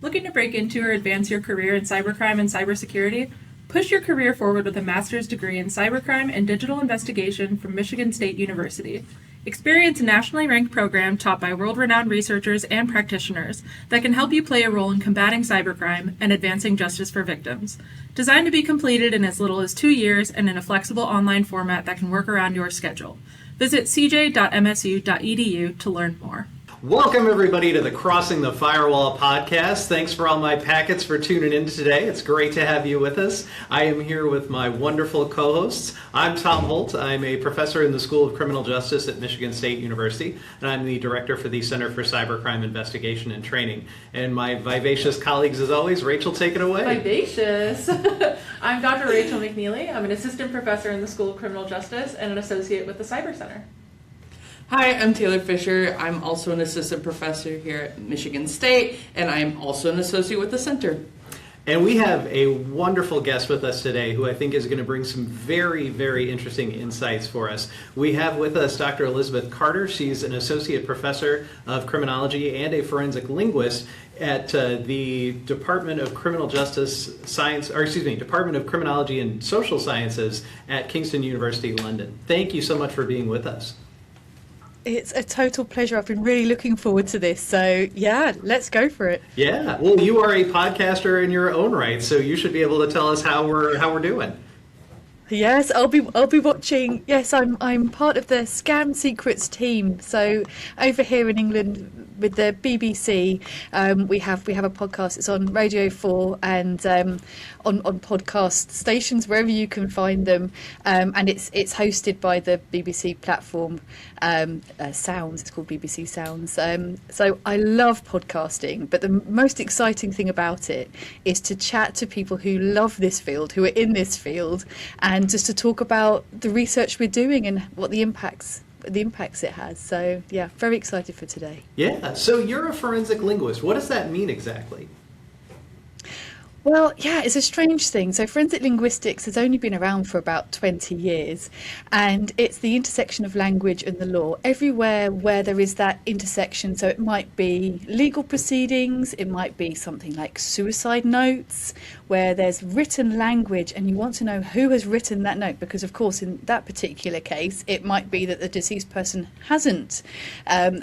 Looking to break into or advance your career in cybercrime and cybersecurity? Push your career forward with a master's degree in cybercrime and digital investigation from Michigan State University. Experience a nationally ranked program taught by world-renowned researchers and practitioners that can help you play a role in combating cybercrime and advancing justice for victims. Designed to be completed in as little as 2 years and in a flexible online format that can work around your schedule. Visit cj.msu.edu to learn more. Welcome, everybody, to the Crossing the Firewall podcast. Thanks for all my packets for tuning in today. It's great to have you with us. I am here with my wonderful co-hosts. I'm Tom Holt. I'm a professor in the School of Criminal Justice at Michigan State University, and I'm the director for the Center for Cybercrime Investigation and Training. And my vivacious colleagues, as always, Rachel, take it away. Vivacious. I'm Dr. Rachel McNeely. I'm an assistant professor in the School of Criminal Justice and an associate with the Cyber Center. Hi, I'm Taylor Fisher. I'm also an assistant professor here at Michigan State, and I'm also an associate with the center. And we have a wonderful guest with us today who I think is going to bring some very, very interesting insights for us. We have with us Dr. Elisabeth Carter. She's an associate professor of criminology and a forensic linguist at the Department of Criminal Justice Science, Department of Criminology and Social Sciences at Kingston University, London. Thank you so much for being with us. It's a total pleasure. I've been really looking forward to this. So yeah, let's go for it. Yeah. Well, you are a podcaster in your own right, so you should be able to tell us how we're doing. Yes, I'll be watching. Yes, I'm part of the Scam Secrets team. So over here in England with the BBC, we have a podcast. It's on Radio 4 and on podcast stations wherever you can find them. And it's hosted by the BBC platform Sounds. It's called BBC Sounds. So I love podcasting, but the most exciting thing about it is to chat to people who love this field, who are in this field, and just to talk about the research we're doing and what the impacts it has. So yeah, very excited for today. Yeah. So you're a forensic linguist. What does that mean exactly? Well, yeah, it's a strange thing. So forensic linguistics has only been around for about 20 years, and it's the intersection of language and the law. Everywhere where there is that intersection, so it might be legal proceedings, it might be something like suicide notes, where there's written language and you want to know who has written that note, because of course in that particular case it might be that the deceased person hasn't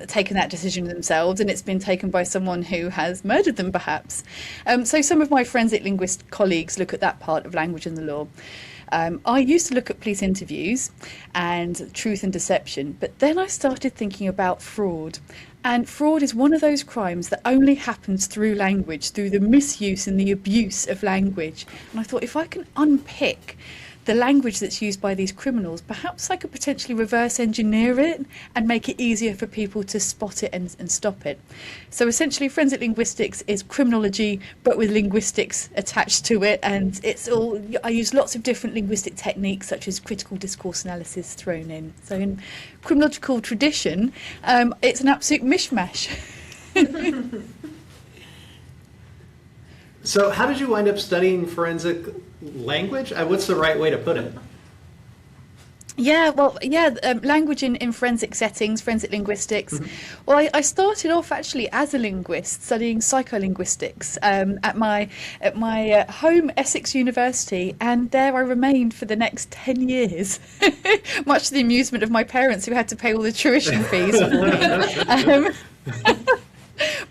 taken that decision themselves and it's been taken by someone who has murdered them perhaps. So some of my forensic linguist colleagues look at that part of language and the law. I used to look at police interviews and truth and deception, but then I started thinking about fraud. And fraud is one of those crimes that only happens through language, through the misuse and the abuse of language. And I thought, if I can unpick the language that's used by these criminals, perhaps I could potentially reverse engineer it and make it easier for people to spot it and stop it. So essentially forensic linguistics is criminology but with linguistics attached to it, and I use lots of different linguistic techniques such as critical discourse analysis thrown in. So in criminological tradition, it's an absolute mishmash. So how did you wind up studying forensic language? What's the right way to put it? Language in forensic settings, forensic linguistics. Mm-hmm. Well, I started off actually as a linguist studying psycholinguistics at my home Essex University, and there I remained for the next 10 years, much to the amusement of my parents who had to pay all the tuition fees for me.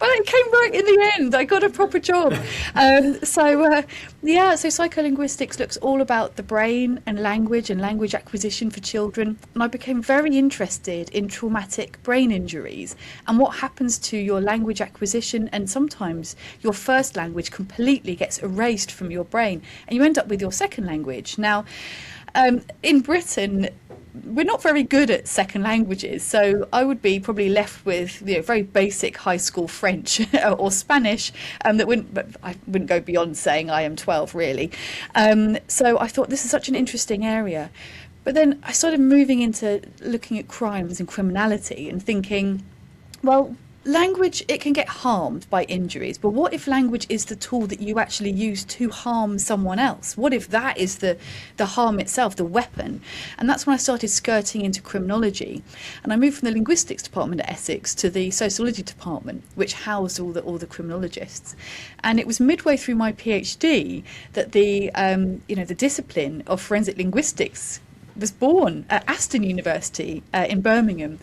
But it came right in the end. I got a proper job. So psycholinguistics looks all about the brain and language acquisition for children. And I became very interested in traumatic brain injuries and what happens to your language acquisition. And sometimes your first language completely gets erased from your brain and you end up with your second language. Now, in Britain, we're not very good at second languages, so I would be probably left with very basic high school French or Spanish, but I wouldn't go beyond saying I am 12 really. So I thought this is such an interesting area. But then I started moving into looking at crimes and criminality and thinking, well, language, it can get harmed by injuries, but what if language is the tool that you actually use to harm someone else? What if that is the harm itself, the weapon? And that's when I started skirting into criminology, and I moved from the linguistics department at Essex to the sociology department, which housed all the criminologists. And it was midway through my PhD that the the discipline of forensic linguistics was born at Aston University in Birmingham,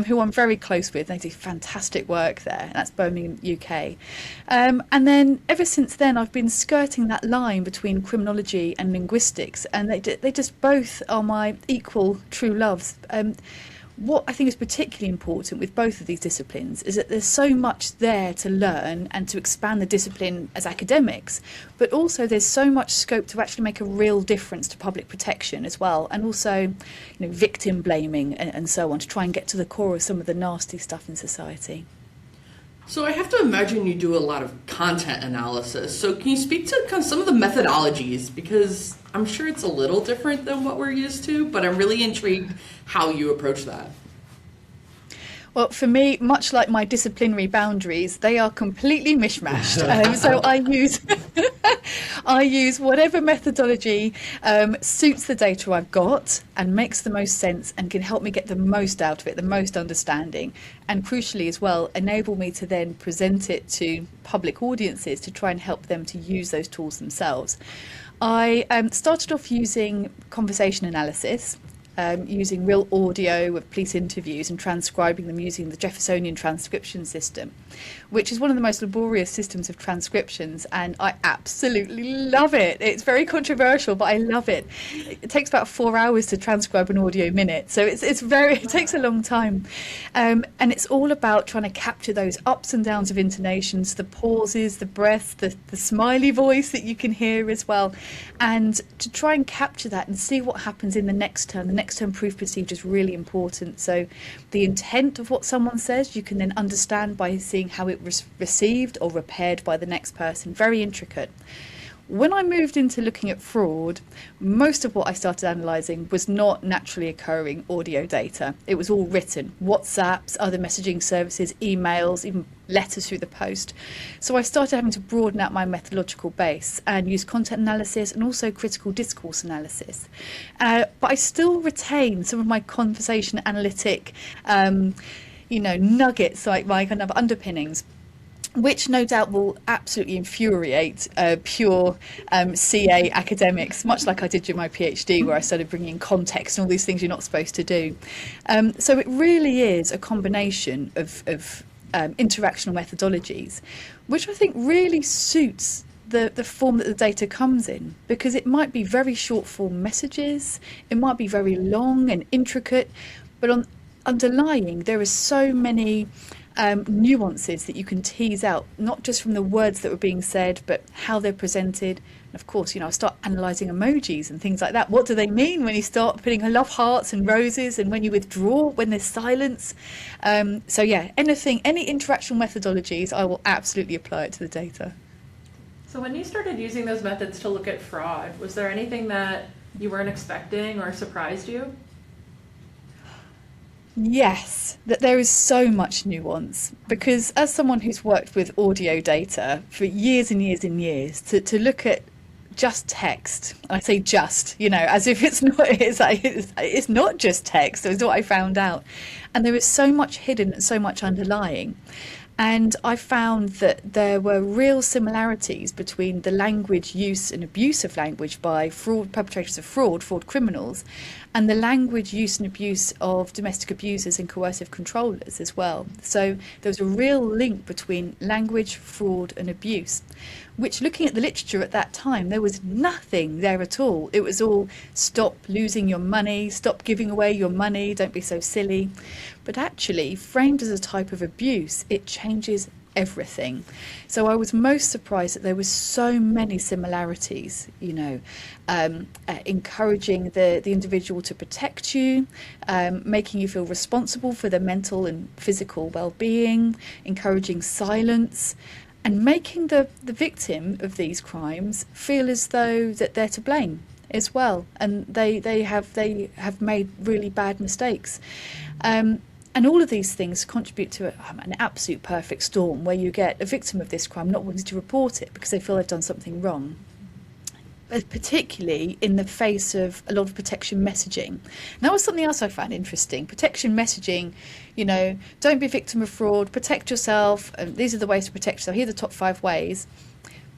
who I'm very close with. They do fantastic work there. That's Birmingham, UK. And then ever since then, I've been skirting that line between criminology and linguistics, and they just both are my equal true loves. What I think is particularly important with both of these disciplines is that there's so much there to learn and to expand the discipline as academics, but also there's so much scope to actually make a real difference to public protection as well, and also victim blaming and so on, to try and get to the core of some of the nasty stuff in society. So I have to imagine you do a lot of content analysis. So can you speak to kind of some of the methodologies? Because I'm sure it's a little different than what we're used to, but I'm really intrigued how you approach that. Well, for me, much like my disciplinary boundaries, they are completely mishmashed. So I use whatever methodology suits the data I've got and makes the most sense and can help me get the most out of it, the most understanding, and crucially as well, enable me to then present it to public audiences to try and help them to use those tools themselves. I started off using conversation analysis, using real audio of police interviews and transcribing them using the Jeffersonian transcription system, which is one of the most laborious systems of transcriptions, and I absolutely love it. It's very controversial, but I love it. It takes about 4 hours to transcribe an audio minute, so it takes a long time. And it's all about trying to capture those ups and downs of intonations, the pauses, the breaths, the smiley voice that you can hear as well, and to try and capture that and see what happens in the next turn. The next term proof procedure is really important. So the intent of what someone says, you can then understand by seeing how it was received or repaired by the next person. Very intricate. When I moved into looking at fraud, most of what I started analysing was not naturally occurring audio data. It was all written, WhatsApps, other messaging services, emails, even letters through the post. So I started having to broaden out my methodological base and use content analysis and also critical discourse analysis. But I still retain some of my conversation analytic nuggets, like my kind of underpinnings, which no doubt will absolutely infuriate pure CA academics, much like I did during my PhD, where I started bringing in context and all these things you're not supposed to do. So it really is a combination of interactional methodologies, which I think really suits the form that the data comes in, because it might be very short form messages, it might be very long and intricate, but underlying there are so many nuances that you can tease out, not just from the words that were being said, but how they're presented. And of course, I start analysing emojis and things like that. What do they mean when you start putting love hearts and roses, and when you withdraw, when there's silence? So yeah, any interactional methodologies, I will absolutely apply it to the data. So when you started using those methods to look at fraud, was there anything that you weren't expecting or surprised you? Yes, that there is so much nuance, because as someone who's worked with audio data for years and years and years, to look at just text, I say just, as if it's not just text, is what I found out. And there is so much hidden and so much underlying. And I found that there were real similarities between the language use and abuse of language by perpetrators of fraud criminals, and the language use and abuse of domestic abusers and coercive controllers as well. So there was a real link between language, fraud and abuse, which, looking at the literature at that time, there was nothing there at all. It was all stop losing your money, stop giving away your money, don't be so silly. But actually, framed as a type of abuse, it changes everything. So I was most surprised that there were so many similarities, encouraging the individual to protect you, making you feel responsible for their mental and physical well-being, encouraging silence, and making the victim of these crimes feel as though that they're to blame as well, and they have made really bad mistakes. And all of these things contribute to an absolute perfect storm where you get a victim of this crime not wanting to report it because they feel they've done something wrong, particularly in the face of a lot of protection messaging. And that was something else I found interesting. Protection messaging, don't be a victim of fraud, protect yourself, and these are the ways to protect yourself. Here are the top 5 ways.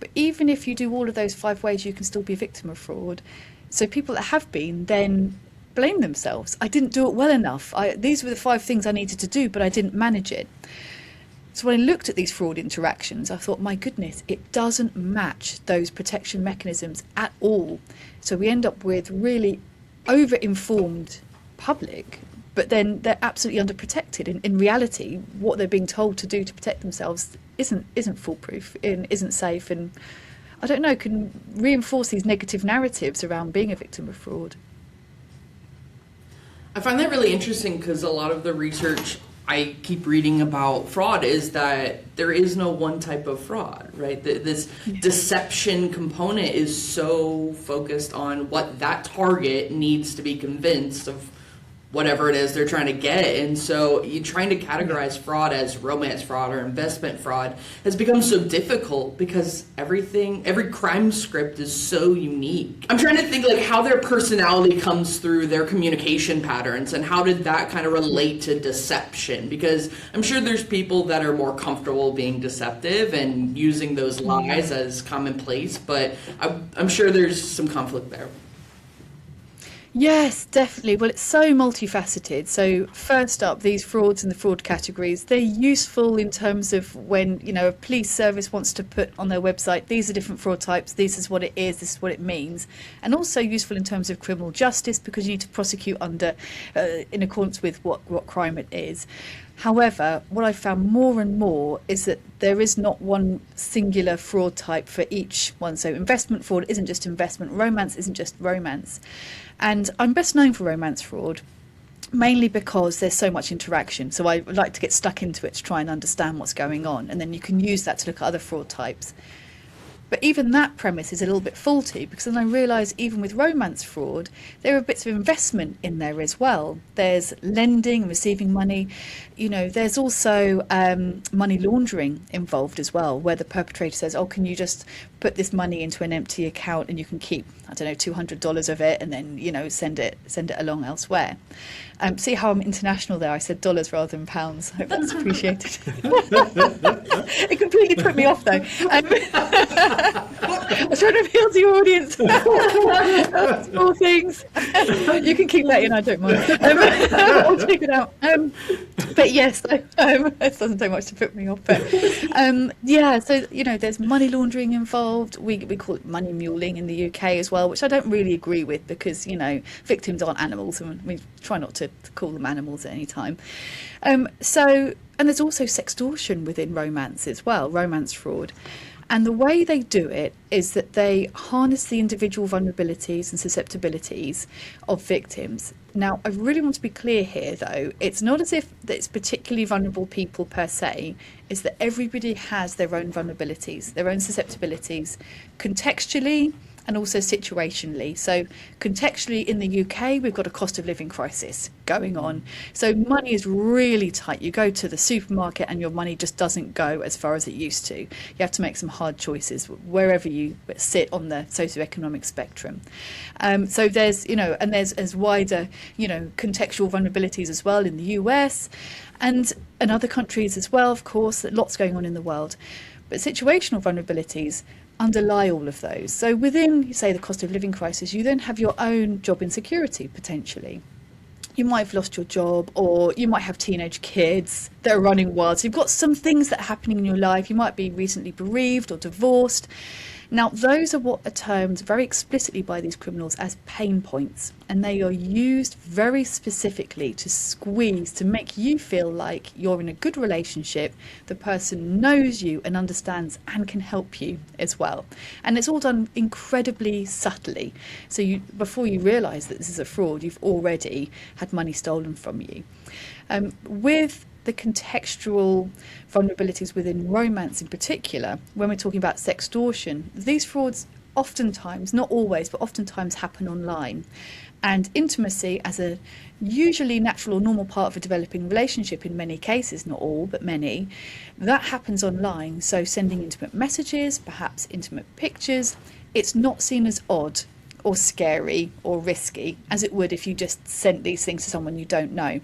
But even if you do all of those 5 ways, you can still be a victim of fraud. So people that have been then blame themselves. I didn't do it well enough. These were the 5 things I needed to do, but I didn't manage it. So when I looked at these fraud interactions, I thought, my goodness, it doesn't match those protection mechanisms at all. So we end up with really over-informed public, but then they're absolutely underprotected. In reality, what they're being told to do to protect themselves isn't foolproof, isn't safe, and I don't know, can reinforce these negative narratives around being a victim of fraud. I find that really interesting because a lot of the research I keep reading about fraud is that there is no one type of fraud, right? This deception component is so focused on what that target needs to be convinced of whatever it is they're trying to get. And so you trying to categorize fraud as romance fraud or investment fraud has become so difficult because every crime script is so unique. I'm trying to think like how their personality comes through their communication patterns and how did that kind of relate to deception, because I'm sure there's people that are more comfortable being deceptive and using those lies as commonplace, but I'm sure there's some conflict there. Yes, definitely. Well, it's so multifaceted. So first up, these frauds and the fraud categories, they're useful in terms of when, a police service wants to put on their website, these are different fraud types, this is what it is, this is what it means. And also useful in terms of criminal justice because you need to prosecute under, in accordance with what crime it is. However, what I've found more and more is that there is not one singular fraud type for each one. So investment fraud isn't just investment, romance isn't just romance. And I'm best known for romance fraud, mainly because there's so much interaction. So I like to get stuck into it to try and understand what's going on. And then you can use that to look at other fraud types. But even that premise is a little bit faulty because then I realise even with romance fraud, there are bits of investment in there as well. There's lending and receiving money. There's also money laundering involved as well, where the perpetrator says, oh, can you just put this money into an empty account and you can keep, $200 of it and then, send it along elsewhere. See how I'm international there? I said dollars rather than pounds. I hope that's appreciated. It completely put me off though. I was trying to appeal to your audience. Small things. You can keep that in, I don't mind. I'll take it out. But yes, it doesn't take much to put me off. But so, there's money laundering involved. We call it money muling in the UK as well, which I don't really agree with because, victims aren't animals and we try not to call them animals at any time. And there's also sextortion within romance as well, romance fraud. And the way they do it is that they harness the individual vulnerabilities and susceptibilities of victims. Now, I really want to be clear here, though. It's not as if it's particularly vulnerable people per se. It's that everybody has their own vulnerabilities, their own susceptibilities, contextually and also situationally. So contextually in the UK, we've got a cost of living crisis going on. So money is really tight. You go to the supermarket and your money just doesn't go as far as it used to. You have to make some hard choices wherever you sit on the socioeconomic spectrum. So there's, and there's wider, contextual vulnerabilities as well in the US and other countries as well, of course, lots going on in the world. But situational vulnerabilities underlie all of those. So within, say, the cost of living crisis, you then have your own job insecurity, potentially. You might have lost your job, or you might have teenage kids that are running wild. So you've got some things that are happening in your life. You might be recently bereaved or divorced. Now, those are what are termed very explicitly by these criminals as pain points, and they are used very specifically to squeeze, to make you feel like you're in a good relationship, the person knows you and understands and can help you as well. And it's all done incredibly subtly. So before you realise that this is a fraud, you've already had money stolen from you. With the contextual vulnerabilities within romance in particular, when we're talking about sextortion, these frauds oftentimes, not always, but oftentimes happen online. And intimacy, as a usually natural or normal part of a developing relationship in many cases, not all, but many, that happens online. So sending intimate messages, perhaps intimate pictures, it's not seen as odd or scary or risky as it would if you just sent these things to someone you don't know.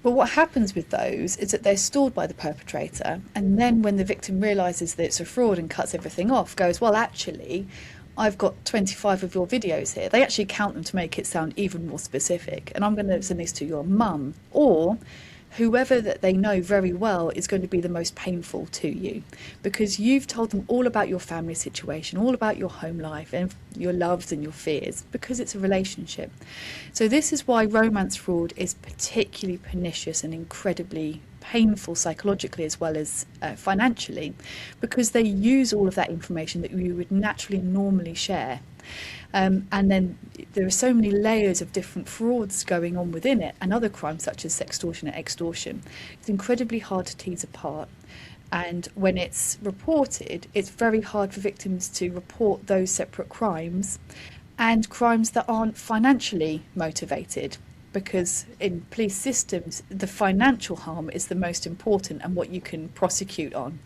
But what happens with those is that they're stored by the perpetrator, and then when the victim realises that it's a fraud and cuts everything off, goes, well, actually, I've got 25 of your videos here. They actually count them to make it sound even more specific. And I'm going to send this to your mum, or whoever that they know very well is going to be the most painful to you, because you've told them all about your family situation, all about your home life and your loves and your fears, because it's a relationship. So this is why romance fraud is particularly pernicious and incredibly painful psychologically as well as financially, because they use all of that information that you would naturally normally share. And then there are so many layers of different frauds going on within it, and other crimes such as sextortion and extortion. It's incredibly hard to tease apart. And when it's reported, it's very hard for victims to report those separate crimes and crimes that aren't financially motivated, because in police systems, the financial harm is the most important and what you can prosecute on.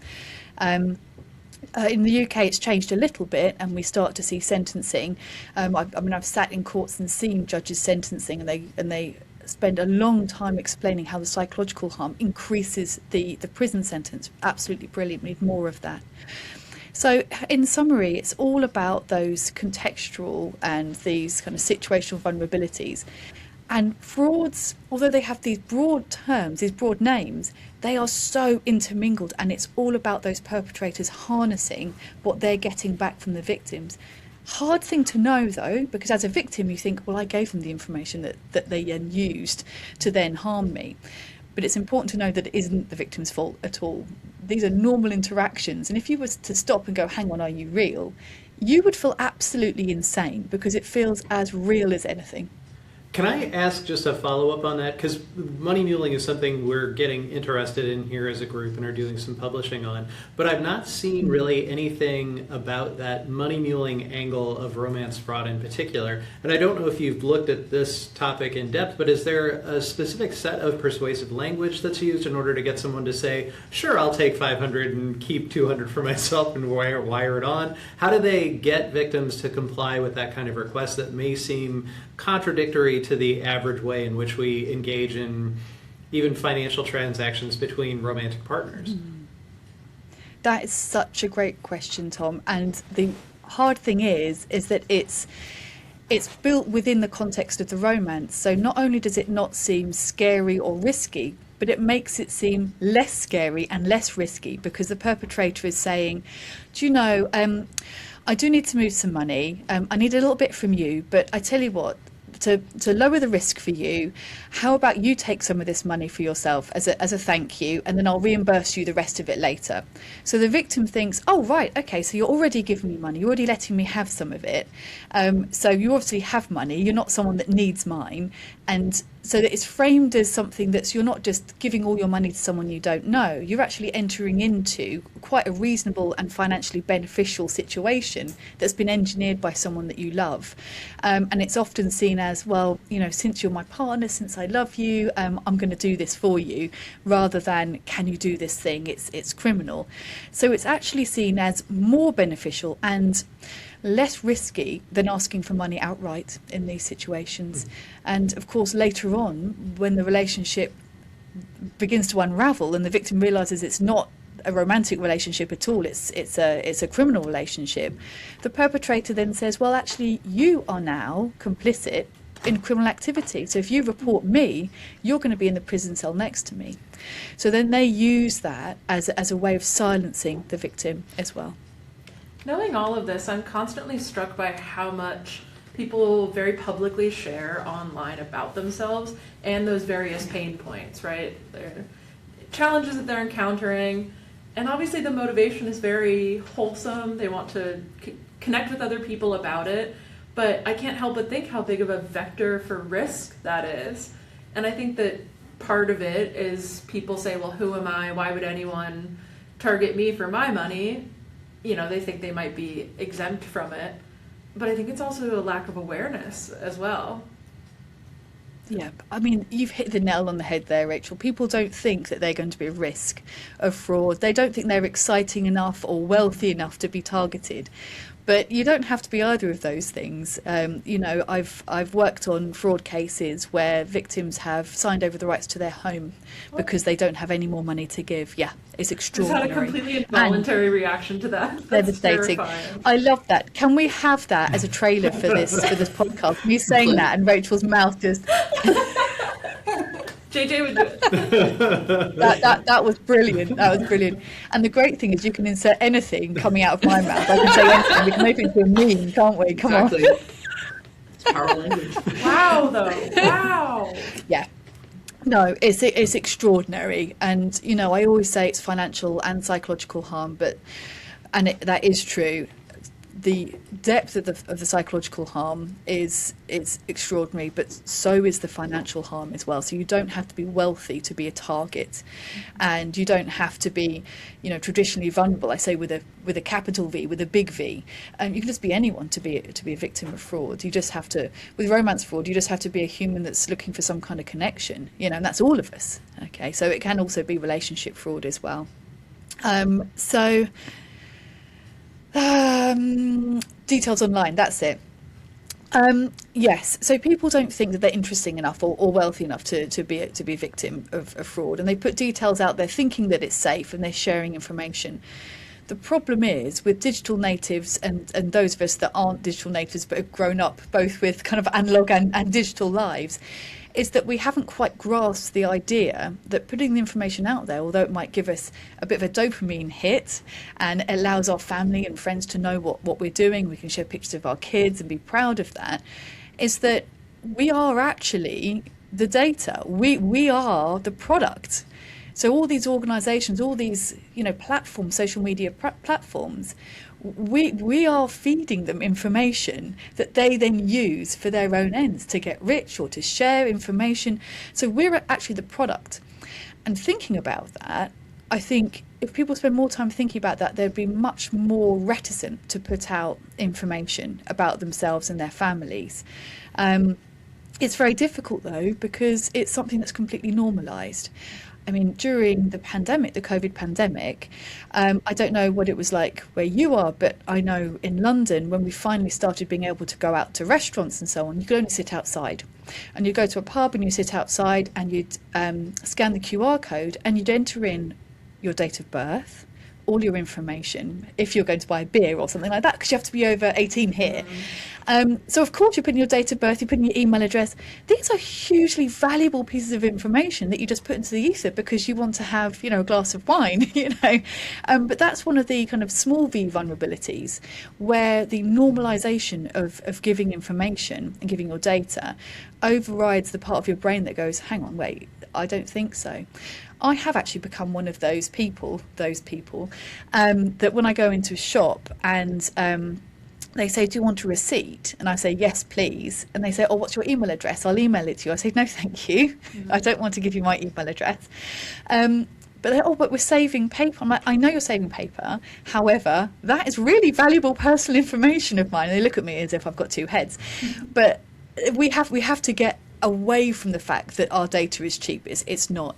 In the UK, it's changed a little bit, and we start to see sentencing. I've sat in courts and seen judges sentencing, and they spend a long time explaining how the psychological harm increases the prison sentence. Absolutely brilliant. We need more of that. So in summary, it's all about those contextual and these kind of situational vulnerabilities. And frauds, although they have these broad terms, these broad names, they are so intermingled, and it's all about those perpetrators harnessing what they're getting back from the victims. Hard thing to know, though, because as a victim you think, well, I gave them the information that they then used to then harm me. But it's important to know that it isn't the victim's fault at all. These are normal interactions, and if you were to stop and go, hang on, are you real? You would feel absolutely insane, because it feels as real as anything. Can I ask just a follow-up on that? Because money muling is something we're getting interested in here as a group and are doing some publishing on. But I've not seen really anything about that money muling angle of romance fraud in particular. And I don't know if you've looked at this topic in depth, but is there a specific set of persuasive language that's used in order to get someone to say, sure, I'll take 500 and keep 200 for myself and wire it on? How do they get victims to comply with that kind of request that may seem contradictory to the average way in which we engage in even financial transactions between romantic partners? That is such a great question, Tom. And the hard thing is that it's built within the context of the romance. So not only does it not seem scary or risky, but it makes it seem less scary and less risky, because the perpetrator is saying, do you know, I do need to move some money. I need a little bit from you, but I tell you what, to lower the risk for you, how about you take some of this money for yourself as a thank you, and then I'll reimburse you the rest of it later. So the victim thinks, oh, right, okay, so you're already giving me money, you're already letting me have some of it. So you obviously have money, you're not someone that needs mine. And so that it's framed as something that's, you're not just giving all your money to someone you don't know, you're actually entering into quite a reasonable and financially beneficial situation that's been engineered by someone that you love. And it's often seen as, well, you know, since you're my partner, since I love you, I'm going to do this for you, rather than, can you do this thing? It's criminal. So it's actually seen as more beneficial and less risky than asking for money outright in these situations. And of course, later on, when the relationship begins to unravel and the victim realizes it's not a romantic relationship at all, it's a criminal relationship, the perpetrator then says, well, actually, you are now complicit in criminal activity. So if you report me, you're going to be in the prison cell next to me. So then they use that as a way of silencing the victim as well. Knowing all of this, I'm constantly struck by how much people very publicly share online about themselves and those various pain points, right? Their challenges that they're encountering. And obviously the motivation is very wholesome. They want to connect with other people about it. But I can't help but think how big of a vector for risk that is. And I think that part of it is people say, well, who am I? Why would anyone target me for my money? they think they might be exempt from it. But I think it's also a lack of awareness as well. Yeah, I mean, you've hit the nail on the head there, Rachel. People don't think that they're going to be a risk of fraud. They don't think they're exciting enough or wealthy enough to be targeted. But you don't have to be either of those things. I've worked on fraud cases where victims have signed over the rights to their home because they don't have any more money to give. Yeah, it's I just extraordinary. had a completely involuntary reaction to that. That's Devastating. terrifying. I love that. Can we have that as a trailer for this podcast? Me saying that and Rachel's mouth just JJ would do it. that was brilliant. That was brilliant. And the great thing is you can insert anything coming out of my mouth. I can say anything. We can make it into a meme, can't we? Come Exactly. on. It's power language. Wow, though. Wow. Yeah. No, it's extraordinary. And, I always say it's financial and psychological harm, that is true. The depth of the psychological harm is extraordinary, but so is the financial harm as well. So you don't have to be wealthy to be a target, and you don't have to be, traditionally vulnerable. I say with a capital V, with a big V. You can just be anyone to be a victim of fraud. You just have to, with romance fraud, you just have to be a human that's looking for some kind of connection, and that's all of us. Okay, so it can also be relationship fraud as well. Details online, that's it. Yes, so people don't think that they're interesting enough or wealthy enough to be a victim of fraud, and they put details out there thinking that it's safe, and they're sharing information. The problem is with digital natives and those of us that aren't digital natives but have grown up both with kind of analog and digital lives, is that we haven't quite grasped the idea that putting the information out there, although it might give us a bit of a dopamine hit and allows our family and friends to know what we're doing, we can share pictures of our kids and be proud of that, is that we are actually the data. We are the product. So all these organisations, all these platforms, social media platforms, we are feeding them information that they then use for their own ends, to get rich or to share information. So we're actually the product. And thinking about that, I think if people spend more time thinking about that, they'd be much more reticent to put out information about themselves and their families. It's very difficult though, because it's something that's completely normalised. I mean, during the pandemic, the COVID pandemic, I don't know what it was like where you are, but I know in London, when we finally started being able to go out to restaurants and so on, you could only sit outside. And you'd go to a pub and you sit outside and you'd scan the QR code and you'd enter in your date of birth, all your information, if you're going to buy a beer or something like that, because you have to be over 18 here. So of course you put in your date of birth, you put in your email address. These are hugely valuable pieces of information that you just put into the ether because you want to have, a glass of wine, But that's one of the kind of small v vulnerabilities where the normalization of giving information and giving your data overrides the part of your brain that goes, hang on, wait, I don't think so. I have actually become one of those people that when I go into a shop and they say, do you want a receipt? And I say, yes, please. And they say, oh, what's your email address? I'll email it to you. I say, no, thank you. I don't want to give you my email address. But they're, oh, but we're saving paper. I'm like, I know you're saving paper. However, that is really valuable personal information of mine. And they look at me as if I've got two heads. But we have to get away from the fact that our data is cheap. It's not.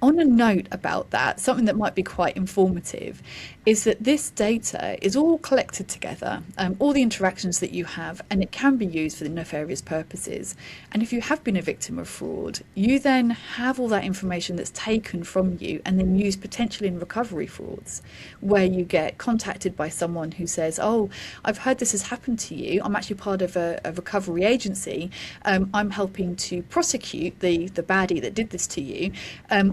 On a note about that, something that might be quite informative is that this data is all collected together, all the interactions that you have, and it can be used for the nefarious purposes. And if you have been a victim of fraud, you then have all that information that's taken from you and then used potentially in recovery frauds, where you get contacted by someone who says, oh, I've heard this has happened to you. I'm actually part of a recovery agency. I'm helping to prosecute the baddie that did this to you.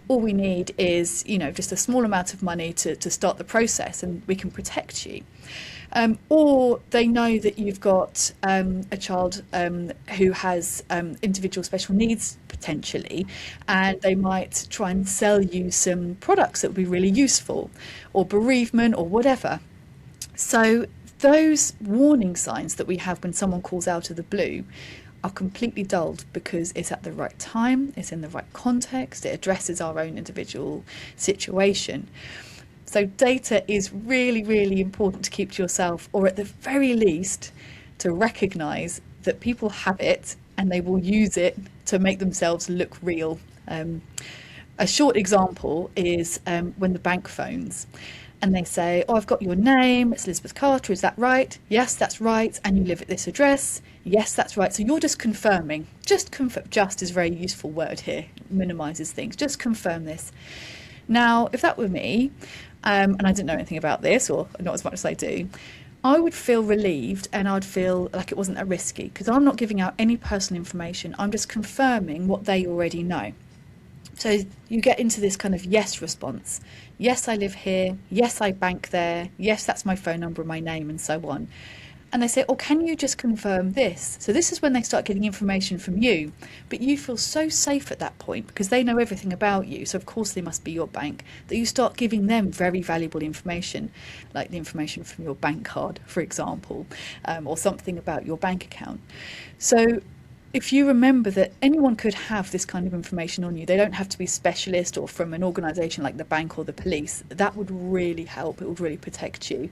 All we need is, just a small amount of money to start the process, and we can protect you. Or they know that you've got a child who has individual special needs potentially, and they might try and sell you some products that would be really useful, or bereavement or whatever. So those warning signs that we have when someone calls out of the blue are completely dulled because it's at the right time, it's in the right context, it addresses our own individual situation. So data is really, really important to keep to yourself, or at the very least, to recognise that people have it and they will use it to make themselves look real. A short example is when the bank phones and they say, oh, I've got your name, it's Elisabeth Carter, is that right? Yes, that's right. And you live at this address? Yes, that's right. So you're just confirming. Just is a very useful word here, it minimises things. Just confirm this. Now, if that were me, and I didn't know anything about this, or not as much as I do, I would feel relieved and I'd feel like it wasn't that risky, because I'm not giving out any personal information. I'm just confirming what they already know. So you get into this kind of yes response. Yes, I live here. Yes, I bank there. Yes, that's my phone number and my name and so on. And they say, oh, can you just confirm this? So this is when they start getting information from you. But you feel so safe at that point because they know everything about you. So of course they must be your bank, that you start giving them very valuable information, like the information from your bank card, for example, or something about your bank account. So if you remember that anyone could have this kind of information on you, they don't have to be specialist or from an organisation like the bank or the police, that would really help. It would really protect you.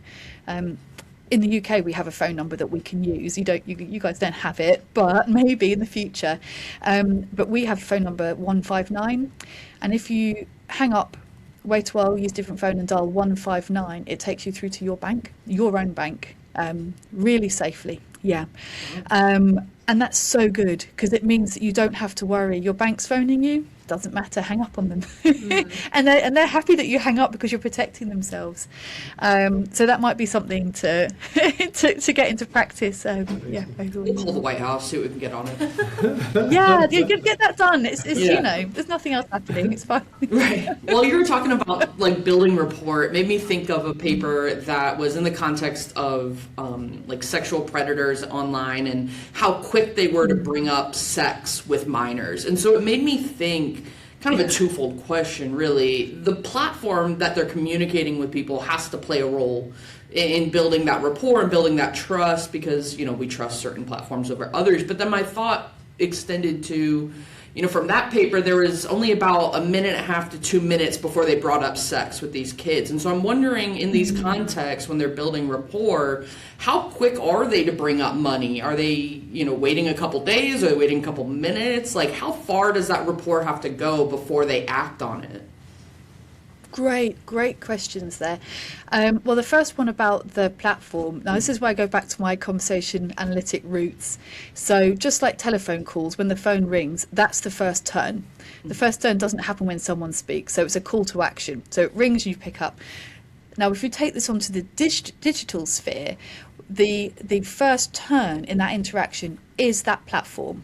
In the UK, we have a phone number that we can use. You guys don't have it, but maybe in the future. But we have phone number 159, and if you hang up, wait a while, use a different phone and dial 159, it takes you through to your bank, your own bank, really safely. Yeah. And that's so good because it means that you don't have to worry. Your bank's phoning you, doesn't matter, hang up on them. and they're happy that you hang up because you're protecting themselves. So that might be something to to get into practice. Yeah, We'll call the White House, see what we can get on it. yeah, get that done. It's there's nothing else happening. It's fine. Right. Well, you were talking about like building rapport. It made me think of a paper that was in the context of like sexual predators online and how quick they were to bring up sex with minors. And so it made me think kind of a twofold question, really. The platform that they're communicating with people has to play a role in building that rapport and building that trust because, you know, we trust certain platforms over others. But then my thought extended to, you know, from that paper, there was only about 1.5 to 2 minutes before they brought up sex with these kids. And so I'm wondering in these contexts, when they're building rapport, how quick are they to bring up money? Are they, you know, waiting a couple days? Are they waiting a couple minutes? Like, how far does that rapport have to go before they act on it? Great questions there. Well, the first one about the platform. Now, this is where I go back to my conversation analytic roots. So just like telephone calls, when the phone rings, that's the first turn. The first turn doesn't happen when someone speaks. So it's a call to action. So it rings, you pick up. Now, if you take this onto the digital sphere, the first turn in that interaction is that platform.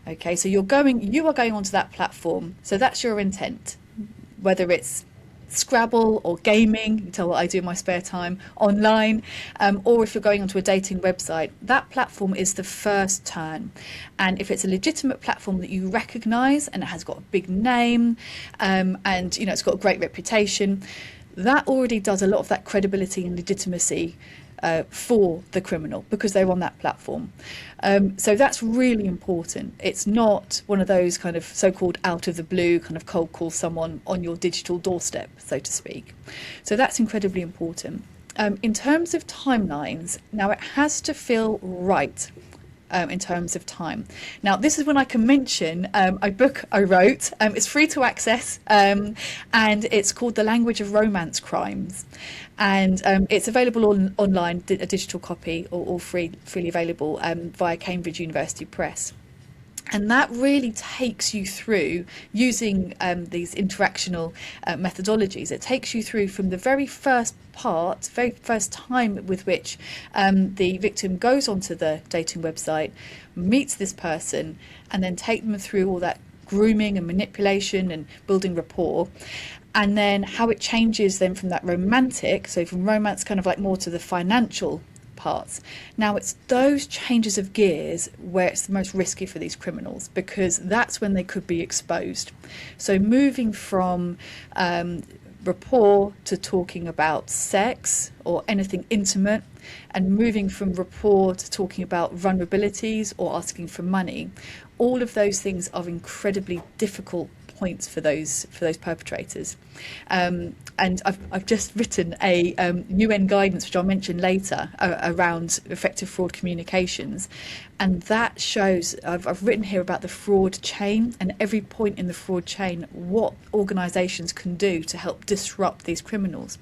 Okay, so you are going onto that platform. So that's your intent, whether it's Scrabble or gaming, you can tell what I do in my spare time, online, or if you're going onto a dating website, that platform is the first turn. And if it's a legitimate platform that you recognise and it has got a big name and you know it's got a great reputation, that already does a lot of that credibility and legitimacy for the criminal because they're on that platform. So that's really important. It's not one of those kind of so-called out of the blue kind of cold call someone on your digital doorstep, so to speak. So that's incredibly important. In terms of timelines, now it has to feel right. In terms of time. Now, this is when I can mention a book I wrote. It's free to access, and it's called The Language of Romance Crimes. And it's available online, a digital copy, or freely available via Cambridge University Press. And that really takes you through, using these interactional methodologies, it takes you through from the very first time with which the victim goes onto the dating website, meets this person, and then take them through all that grooming and manipulation and building rapport. And then how it changes then from that romantic, so from romance kind of like more to the financial parts. Now it's those changes of gears where it's the most risky for these criminals because that's when they could be exposed. So moving from rapport to talking about sex or anything intimate, and moving from rapport to talking about vulnerabilities or asking for money, all of those things are incredibly difficult points for those perpetrators. And I've just written a UN guidance, which I'll mention later, around effective fraud communications, and that shows I've written here about the fraud chain, and every point in the fraud chain, what organisations can do to help disrupt these criminals.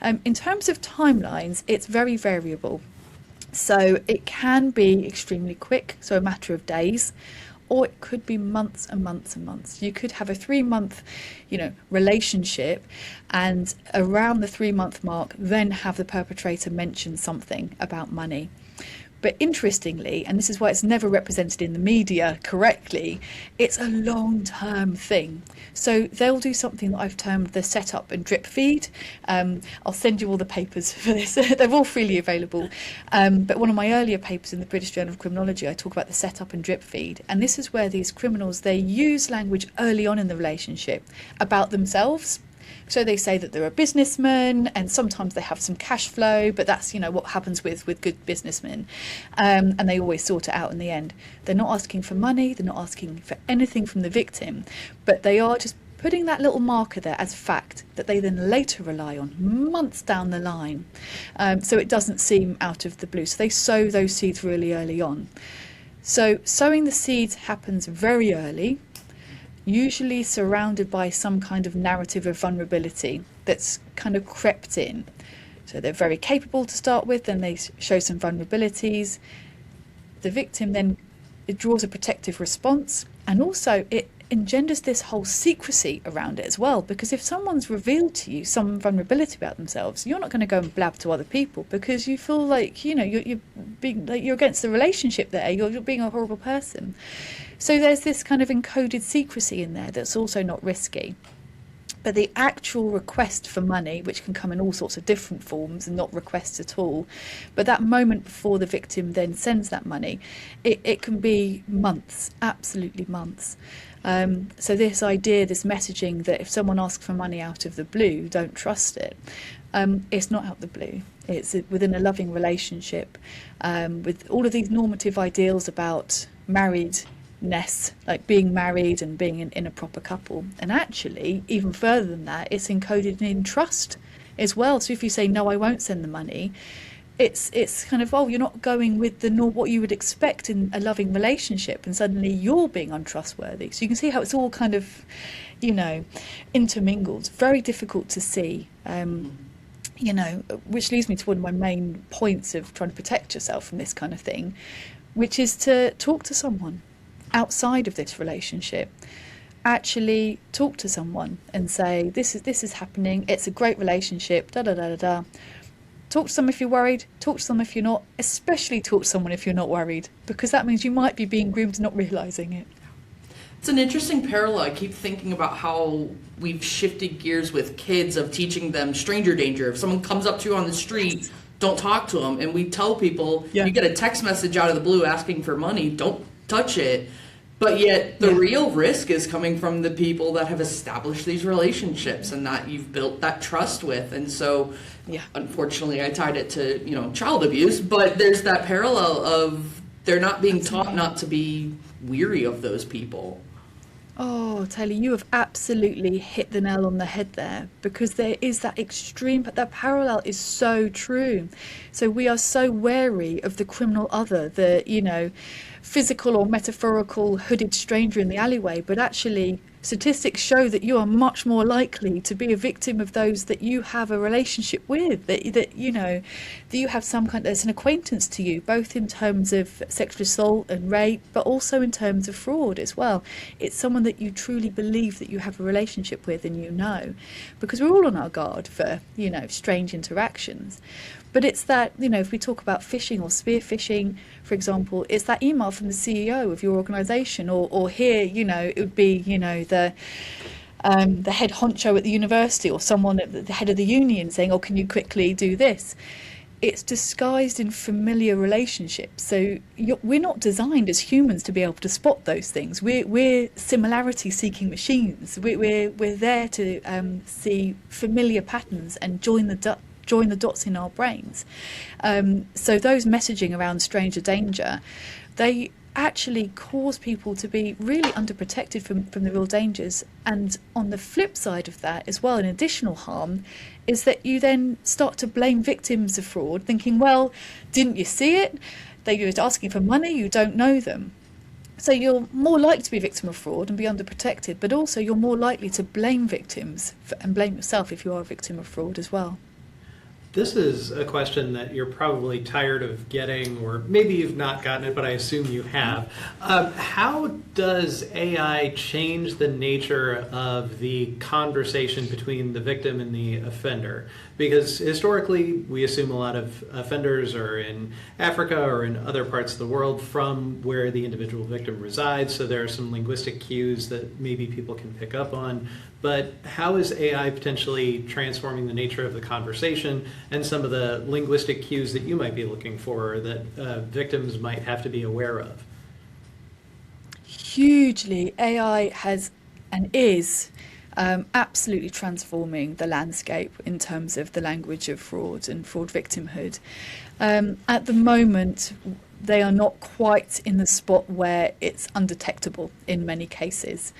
In terms of timelines, it's very variable. So it can be extremely quick, so a matter of days, or it could be months and months and months. You could have a 3-month, relationship, and around the 3-month mark, then have the perpetrator mention something about money. But interestingly, and this is why it's never represented in the media correctly, it's a long-term thing. So they'll do something that I've termed the setup and drip feed. I'll send you all the papers for this. They're all freely available. But one of my earlier papers in the British Journal of Criminology, I talk about the setup and drip feed. And this is where these criminals, they use language early on in the relationship about themselves. So they say that they're a businessman, and sometimes they have some cash flow, but that's, what happens with good businessmen. And they always sort it out in the end. They're not asking for money, they're not asking for anything from the victim, but they are just putting that little marker there as fact that they then later rely on months down the line. So it doesn't seem out of the blue. So they sow those seeds really early on. So sowing the seeds happens very early, usually surrounded by some kind of narrative of vulnerability that's kind of crept in. So they're very capable to start with, then they show some vulnerabilities. The victim then, it draws a protective response, and also it engenders this whole secrecy around it as well, because if someone's revealed to you some vulnerability about themselves, you're not going to go and blab to other people, because you feel like you're being like you're against the relationship there, you're being a horrible person. So there's this kind of encoded secrecy in there that's also not risky. But the actual request for money, which can come in all sorts of different forms and not requests at all, but that moment before the victim then sends that money, it can be months, absolutely months. So this idea, this messaging that if someone asks for money out of the blue, don't trust it. It's not out the blue. It's within a loving relationship, with all of these normative ideals about marriedness, like being married and being in a proper couple. And actually, even further than that, it's encoded in trust as well. So if you say, no, I won't send the money, it's kind of, you're not going with what you would expect in a loving relationship, and suddenly you're being untrustworthy. So you can see how it's all kind of, intermingled. Very difficult to see, which leads me to one of my main points of trying to protect yourself from this kind of thing, which is to talk to someone outside of this relationship. Actually talk to someone and say, this is happening, it's a great relationship, da da da da da. Talk to someone if you're worried, talk to someone if you're not, especially talk to someone if you're not worried, because that means you might be being groomed and not realising it. It's an interesting parallel. I keep thinking about how we've shifted gears with kids of teaching them stranger danger. If someone comes up to you on the street, don't talk to them. And we tell people, you get a text message out of the blue asking for money, don't touch it. But yet the real risk is coming from the people that have established these relationships and that you've built that trust with. And so, unfortunately, I tied it to, child abuse, but there's that parallel of they're not being taught not to be weary of those people. Oh, Taylor, you have absolutely hit the nail on the head there, because there is that extreme, but that parallel is so true. So we are so wary of the criminal other, the, physical or metaphorical hooded stranger in the alleyway, but actually statistics show that you are much more likely to be a victim of those that you have a relationship with, that you have some kind, there's an acquaintance to you, both in terms of sexual assault and rape, but also in terms of fraud as well. It's someone that you truly believe that you have a relationship with, and because we're all on our guard for, strange interactions. But it's that, if we talk about phishing or spear phishing, for example, it's that email from the CEO of your organisation, or here, it would be, the head honcho at the university, or someone at the head of the union saying, oh, can you quickly do this? It's disguised in familiar relationships. So we're not designed as humans to be able to spot those things. We're similarity-seeking machines. We're there to see familiar patterns and join the dots in our brains. So those messaging around stranger danger they actually cause people to be really underprotected from the real dangers. And on the flip side of that as well, an additional harm is that you then start to blame victims of fraud, thinking, well, didn't you see it? They were asking for money, you don't know them. So you're more likely to be a victim of fraud and be underprotected, but also you're more likely to blame victims and blame yourself if you are a victim of fraud as well. This is a question that you're probably tired of getting, or maybe you've not gotten it, but I assume you have. How does AI change the nature of the conversation between the victim and the offender? Because historically, we assume a lot of offenders are in Africa or in other parts of the world from where the individual victim resides, so there are some linguistic cues that maybe people can pick up on. But how is AI potentially transforming the nature of the conversation and some of the linguistic cues that you might be looking for, or that victims might have to be aware of? Hugely, AI has and is absolutely transforming the landscape in terms of the language of fraud and fraud victimhood. At the moment, they are not quite in the spot where it's undetectable in many cases.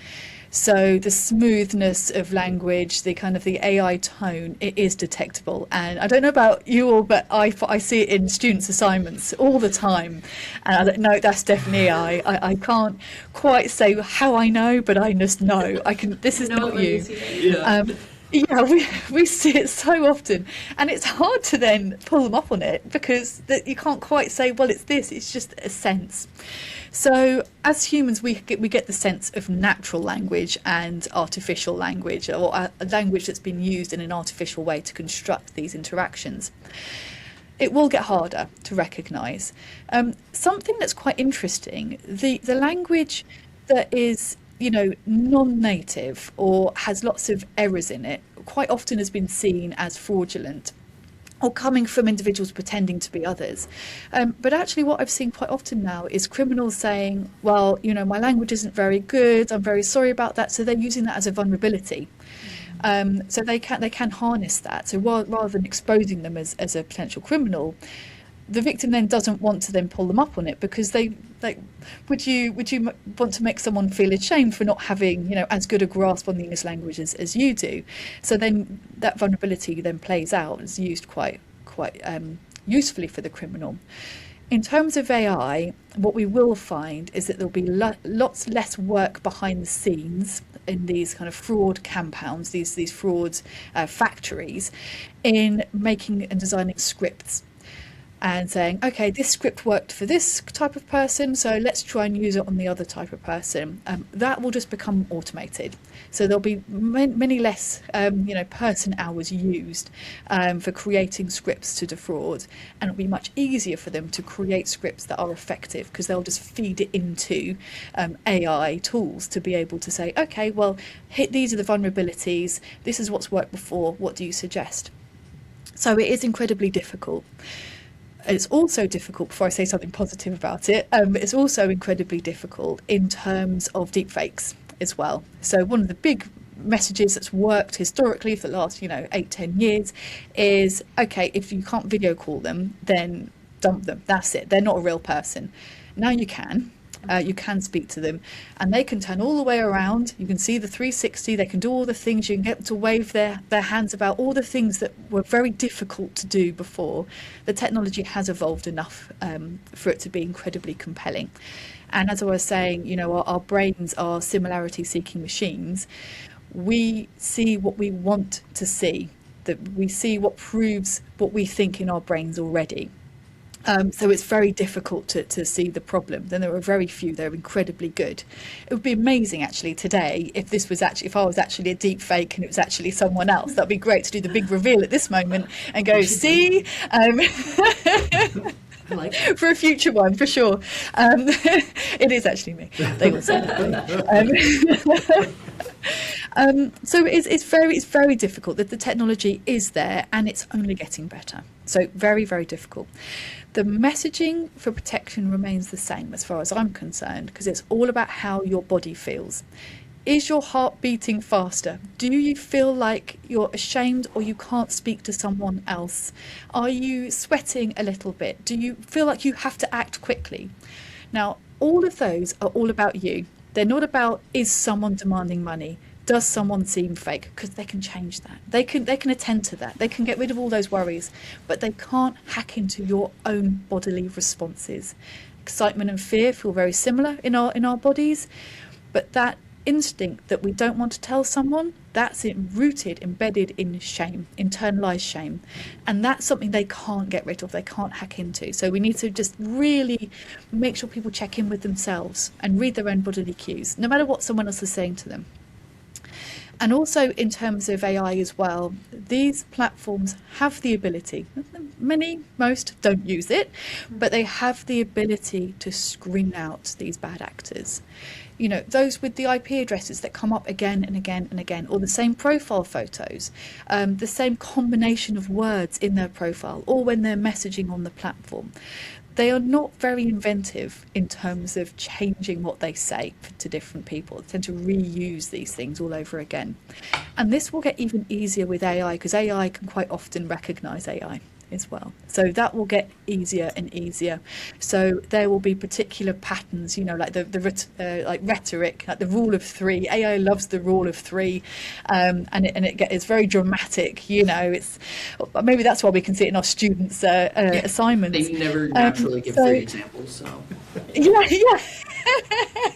So the smoothness of language, the kind of the AI tone, it is detectable. And I don't know about you all, but I see it in students' assignments all the time. And I don't know, that's definitely AI. I can't quite say how I know, but I just know. I can. This is not you. Yeah, we see it so often, and it's hard to then pull them up on it because you can't quite say, well, it's this. It's just a sense. So as humans, we get the sense of natural language and artificial language, or a language that's been used in an artificial way to construct these interactions. It will get harder to recognise. Something that's quite interesting, the language that is non-native or has lots of errors in it, quite often has been seen as fraudulent or coming from individuals pretending to be others. But actually what I've seen quite often now is criminals saying, well, my language isn't very good, I'm very sorry about that. So they're using that as a vulnerability. So they can harness that. So rather than exposing them as a potential criminal, the victim then doesn't want to then pull them up on it because would you want to make someone feel ashamed for not having as good a grasp on the English language as you do? So then that vulnerability then plays out, is used quite usefully for the criminal. In terms of AI, what we will find is that there'll be lots less work behind the scenes in these kind of fraud compounds, these fraud factories, in making and designing scripts. And saying, okay, this script worked for this type of person, so let's try and use it on the other type of person. That will just become automated. So there'll be many less, person hours used for creating scripts to defraud, and it'll be much easier for them to create scripts that are effective because they'll just feed it into AI tools to be able to say, okay, well, these are the vulnerabilities. This is what's worked before. What do you suggest? So it is incredibly difficult. It's also difficult, before I say something positive about it, it's also incredibly difficult in terms of deepfakes as well. So one of the big messages that's worked historically for the last 8-10 years is, okay, if you can't video call them, then dump them. That's it. They're not a real person. Now you can speak to them, and they can turn all the way around. You can see the 360. They can do all the things. You can get them to wave their hands about, all the things that were very difficult to do before. The technology has evolved enough for it to be incredibly compelling. And as I was saying, our brains are similarity-seeking machines. We see what we want to see. That we see what proves what we think in our brains already. So it's very difficult to see the problem. Then there are very few that are incredibly good. It would be amazing actually today if I was actually a deep fake and it was actually someone else. That'd be great to do the big reveal at this moment and go, see, for a future one, for sure. It is actually me. They all say that. So it's very difficult. That the technology is there and it's only getting better. So very, very difficult. The messaging for protection remains the same as far as I'm concerned, because it's all about how your body feels. Is your heart beating faster? Do you feel like you're ashamed or you can't speak to someone else? Are you sweating a little bit? Do you feel like you have to act quickly? Now, all of those are all about you. They're not about, is someone demanding money? Does someone seem fake? Because they can change that. They can attend to that. They can get rid of all those worries, but they can't hack into your own bodily responses. Excitement and fear feel very similar in our bodies, but that instinct that we don't want to tell someone, that's rooted, embedded in shame, internalized shame. And that's something they can't get rid of, they can't hack into. So we need to just really make sure people check in with themselves and read their own bodily cues, no matter what someone else is saying to them. And also in terms of AI as well, these platforms have the ability, most don't use it, but they have the ability to screen out these bad actors. You know, those with the IP addresses that come up again and again and again, or the same profile photos, the same combination of words in their profile, or when they're messaging on the platform. They are not very inventive in terms of changing what they say to different people. They tend to reuse these things all over again. And this will get even easier with AI, because AI can quite often recognize AI as well. So that will get easier and easier. So there will be particular patterns, you know, like the like rhetoric, like the rule of three. AI loves the rule of three, and it's very dramatic. You know, it's maybe that's why we can see it in our students' assignments. They never naturally give three examples, so yeah.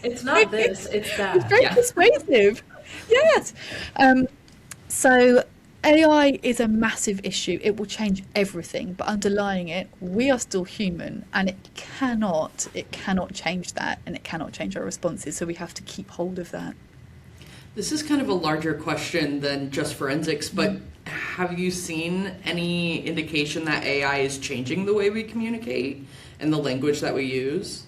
It's not this, it's that. It's very persuasive. Yes. So AI is a massive issue. It will change everything, but underlying it, we are still human, and it cannot change that, and it cannot change our responses. So we have to keep hold of that. this is kind of a larger question than just forensics, but have you seen any indication that AI is changing the way we communicate and the language that we use?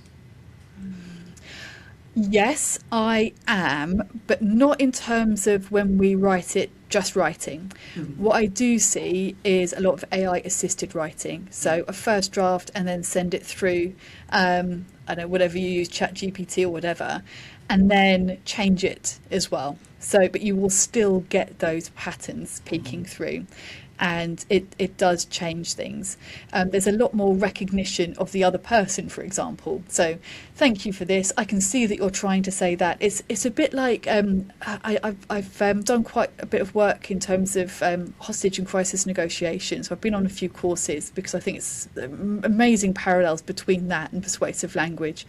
Yes, I am, but not in terms of when we write it, just writing. What I do see is a lot of AI assisted writing. So a first draft and then send it through, I don't know, whatever you use, ChatGPT or whatever, and then change it as well. So, but you will still get those patterns peeking through. And it does change things. There's a lot more recognition of the other person, for example. So thank you for this. I can see that you're trying to say that. It's a bit like I've done quite a bit of work in terms of hostage and crisis negotiations. So I've been on a few courses because I think it's amazing parallels between that and persuasive language,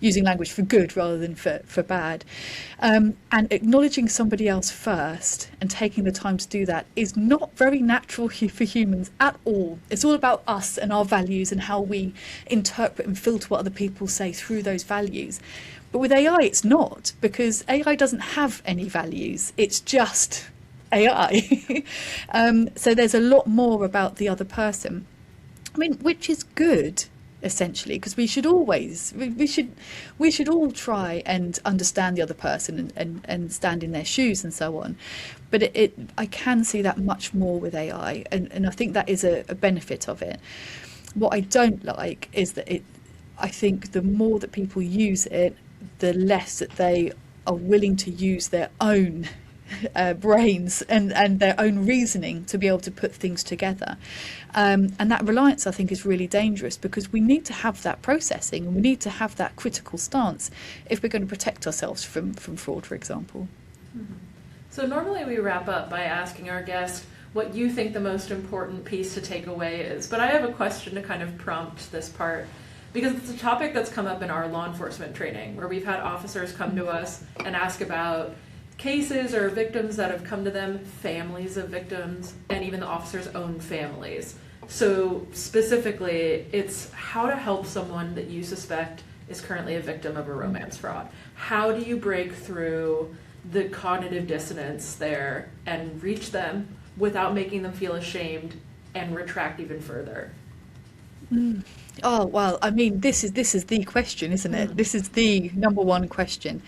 using language for good rather than for bad. And acknowledging somebody else first and taking the time to do that is not very natural for humans at all. It's all about us and our values and how we interpret and filter what other people say through those values. But with AI, it's not, because AI doesn't have any values. It's just AI. So there's a lot more about the other person. I mean, which is good, essentially, because we should all try and understand the other person and stand in their shoes and so on. But I can see that much more with AI, and I think that is a benefit of it. What I don't like is that I think the more that people use it, the less that they are willing to use their own brains and their own reasoning to be able to put things together. And that reliance, I think, is really dangerous, because we need to have that processing and we need to have that critical stance if we're going to protect ourselves from fraud, for example. Mm-hmm. So normally we wrap up by asking our guest what you think the most important piece to take away is. But I have a question to kind of prompt this part, because it's a topic that's come up in our law enforcement training, where we've had officers come to us and ask about cases or victims that have come to them, families of victims, and even the officers' own families. So specifically, it's how to help someone that you suspect is currently a victim of a romance fraud. How do you break through the cognitive dissonance there and reach them without making them feel ashamed and retract even further? Oh, well, I mean, this is the question, isn't it? This is the number one question.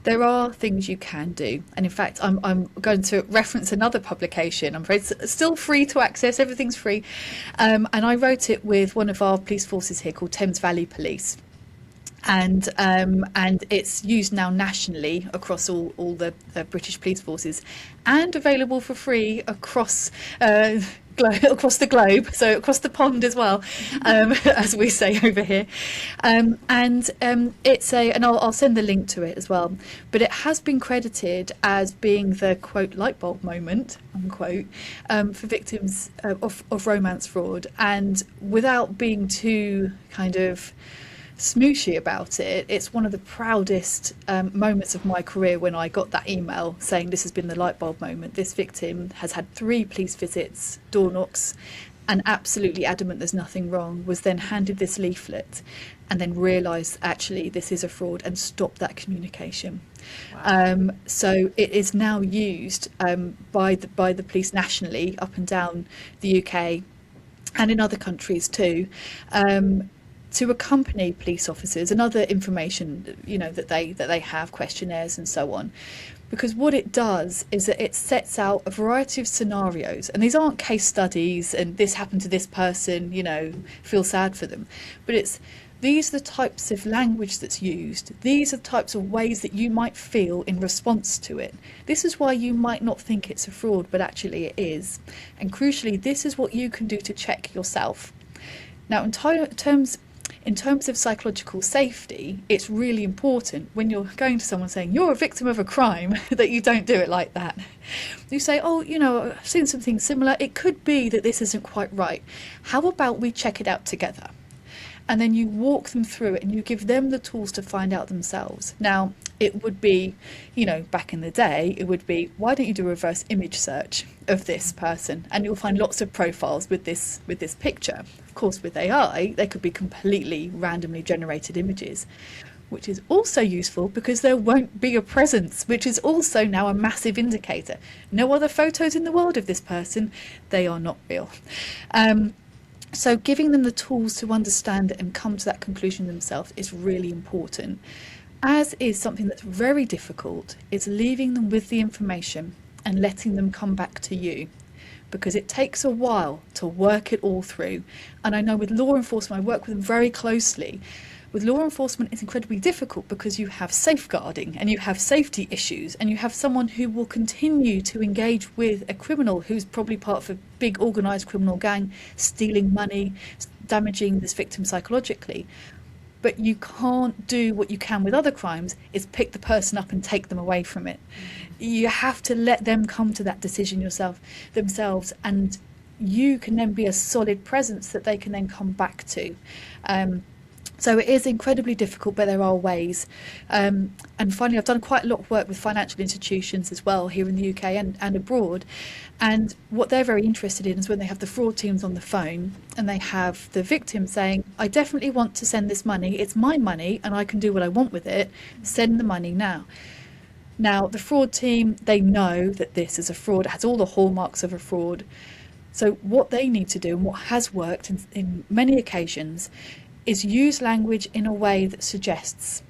There are things you can do, and in fact, I'm going to reference another publication. I'm afraid it's still free to access. Everything's free, and I wrote it with one of our police forces here called Thames Valley Police. and it's used now nationally across all the British police forces, and available for free across across the globe, so across the pond as well, as we say over here. It's and I'll send the link to it as well. But it has been credited as being the quote light bulb moment unquote for victims of romance fraud, and without being too kind of smooshy about it, it's one of the proudest moments of my career when I got that email saying this has been the light bulb moment. This victim has had 3 police visits, door knocks, and absolutely adamant there's nothing wrong, was then handed this leaflet and then realised actually this is a fraud and stopped that communication. Wow. So it is now used by the police nationally up and down the UK and in other countries too, to accompany police officers and other information, you know, that they have, questionnaires and so on. Because what it does is that it sets out a variety of scenarios, and these aren't case studies and this happened to this person, you know, feel sad for them, but these are the types of language that's used. These are the types of ways that you might feel in response to it. This is why you might not think it's a fraud, but actually it is. And crucially, this is what you can do to check yourself. Now, in terms of psychological safety, it's really important when you're going to someone saying you're a victim of a crime that you don't do it like that. You say, oh, you know, I've seen something similar. It could be that this isn't quite right. How about we check it out together? And then you walk them through it and you give them the tools to find out themselves. Now, it would be, you know, back in the day, it would be, why don't you do a reverse image search of this person? And you'll find lots of profiles with this picture. Of course, with AI, they could be completely randomly generated images, which is also useful because there won't be a presence, which is also now a massive indicator. No other photos in the world of this person, they are not real. So giving them the tools to understand it and come to that conclusion themselves is really important. As is something that's very difficult, is leaving them with the information and letting them come back to you, because it takes a while to work it all through. And I know with law enforcement, I work with them very closely. With law enforcement, it's incredibly difficult because you have safeguarding and you have safety issues, and you have someone who will continue to engage with a criminal who's probably part of a big organised criminal gang, stealing money, damaging this victim psychologically. But you can't do what you can with other crimes, is pick the person up and take them away from it. You have to let them come to that decision themselves, and you can then be a solid presence that they can then come back to. So it is incredibly difficult, but there are ways. And finally, I've done quite a lot of work with financial institutions as well here in the UK and abroad. And what they're very interested in is when they have the fraud teams on the phone and they have the victim saying, I definitely want to send this money. It's my money and I can do what I want with it. Send the money now. Now, the fraud team, they know that this is a fraud. It has all the hallmarks of a fraud. So what they need to do, and what has worked in many occasions, is use language in a way that suggests.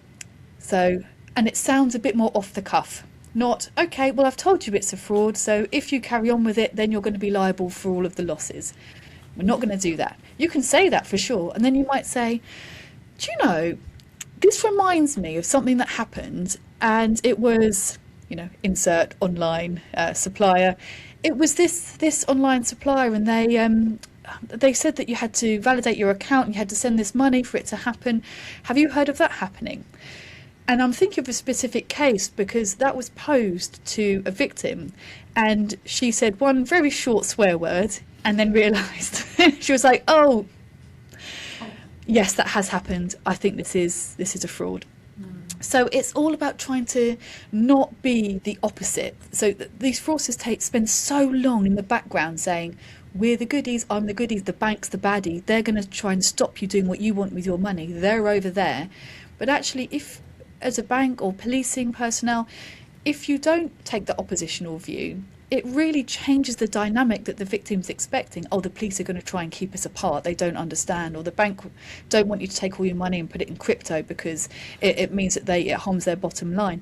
So, and it sounds a bit more off the cuff. Not, okay, well, I've told you it's a fraud, so if you carry on with it, then you're going to be liable for all of the losses. We're not going to do that. You can say that for sure. And then you might say, do you know, this reminds me of something that happened, and it was, you know, insert online supplier. It was this online supplier, and they said that you had to validate your account and you had to send this money for it to happen. Have you heard of that happening? And I'm thinking of a specific case because that was posed to a victim, and she said one very short swear word and then realised. She was like, oh, yes, that has happened. I think this is a fraud. So it's all about trying to not be the opposite. So these fraudsters spend so long in the background saying, we're the goodies, I'm the goodies, the bank's the baddie. They're going to try and stop you doing what you want with your money. They're over there. But actually, if, as a bank or policing personnel, if you don't take the oppositional view, it really changes the dynamic that the victim's expecting. Oh, the police are going to try and keep us apart. They don't understand. Or the bank don't want you to take all your money and put it in crypto because it means that it harms their bottom line.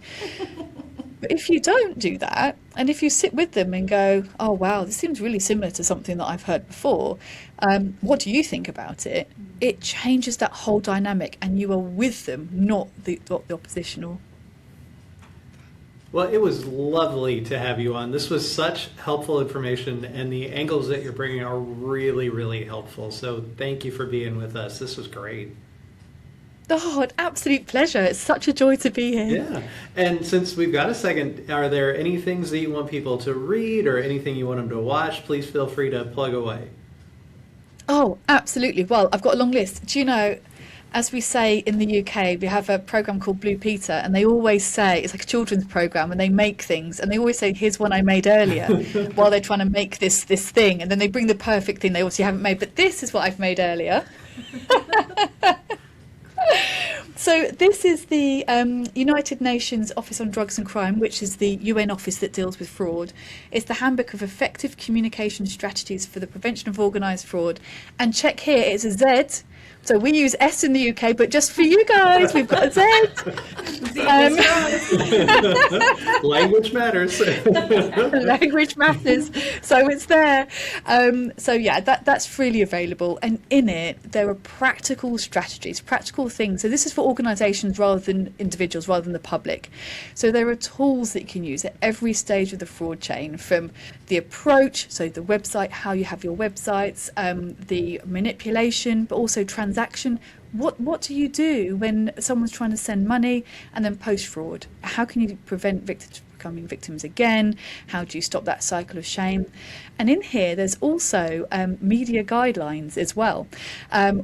But if you don't do that, and if you sit with them and go, oh, wow, this seems really similar to something that I've heard before, what do you think about it? It changes that whole dynamic, and you are with them, not the oppositional. Well, it was lovely to have you on. This was such helpful information, and the angles that you're bringing are really, really helpful. So thank you for being with us. This was great. Oh, an absolute pleasure. It's such a joy to be here. Yeah. And since we've got a second, are there any things that you want people to read or anything you want them to watch? Please feel free to plug away. Oh, absolutely. Well, I've got a long list. Do you know, as we say in the UK, we have a program called Blue Peter, and they always say, it's like a children's program, and they make things, and they always say, here's one I made earlier, while they're trying to make this thing, and then they bring the perfect thing they obviously haven't made, but this is what I've made earlier. So this is the United Nations Office on Drugs and Crime, which is the UN office that deals with fraud. It's the Handbook of Effective Communication Strategies for the Prevention of Organised Fraud. And check here, it's a Z. So we use S in the UK, but just for you guys, we've got a Z. Language matters. Language matters. So it's there. So yeah, that's freely available. And in it, there are practical strategies, practical things. So this is for organisations rather than individuals, rather than the public. So there are tools that you can use at every stage of the fraud chain, from the approach, so the website, how you have your websites, the manipulation, but also transaction. What do you do when someone's trying to send money, and then post fraud? How can you prevent victims from becoming victims again? How do you stop that cycle of shame? And in here, there's also media guidelines as well,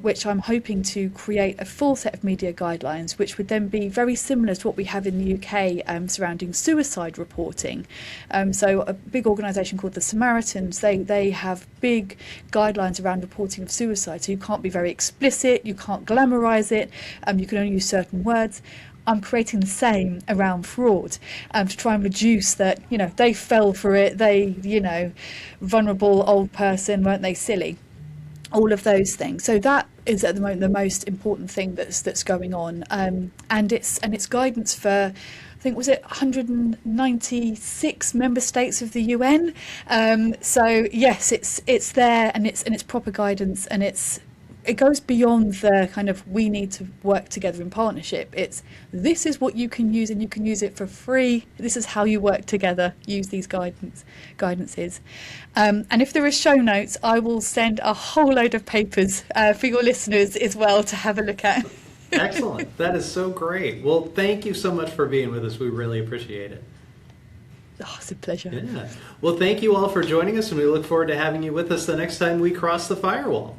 which I'm hoping to create a full set of media guidelines, which would then be very similar to what we have in the UK surrounding suicide reporting. So a big organisation called the Samaritans, they have big guidelines around reporting of suicide. So you can't be very explicit, you can't glamorise it, you can only use certain words. I'm creating the same around fraud, to try and reduce that, they fell for it, they, vulnerable old person, weren't they silly? All of those things. So that is at the moment the most important thing that's going on. And it's guidance for, I think, was it 196 member states of the UN? So yes, it's there, and it's proper guidance, and it goes beyond the kind of we need to work together in partnership. This is what you can use, and you can use it for free. This is how you work together. Use these guidances. And if there are show notes, I will send a whole load of papers for your listeners as well to have a look at. Excellent. That is so great. Well, thank you so much for being with us. We really appreciate it. Oh, it's a pleasure. Yeah. Well, thank you all for joining us, and we look forward to having you with us the next time we cross the firewall.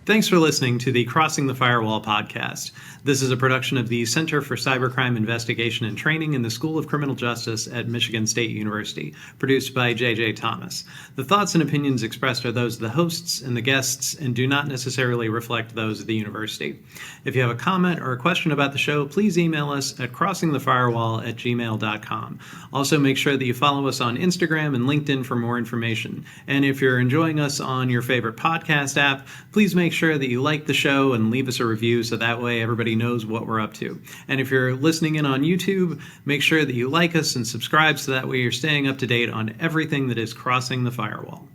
Thanks for listening to the Crossing the Firewall podcast. This is a production of the Center for Cybercrime Investigation and Training in the School of Criminal Justice at Michigan State University, produced by J.J. Thomas. The thoughts and opinions expressed are those of the hosts and the guests and do not necessarily reflect those of the university. If you have a comment or a question about the show, please email us at crossingthefirewall@gmail.com. Also, make sure that you follow us on Instagram and LinkedIn for more information. And if you're enjoying us on your favorite podcast app, please make sure that you like the show and leave us a review so that way everybody knows what we're up to. And if you're listening in on YouTube, make sure that you like us and subscribe so that way you're staying up to date on everything that is crossing the firewall.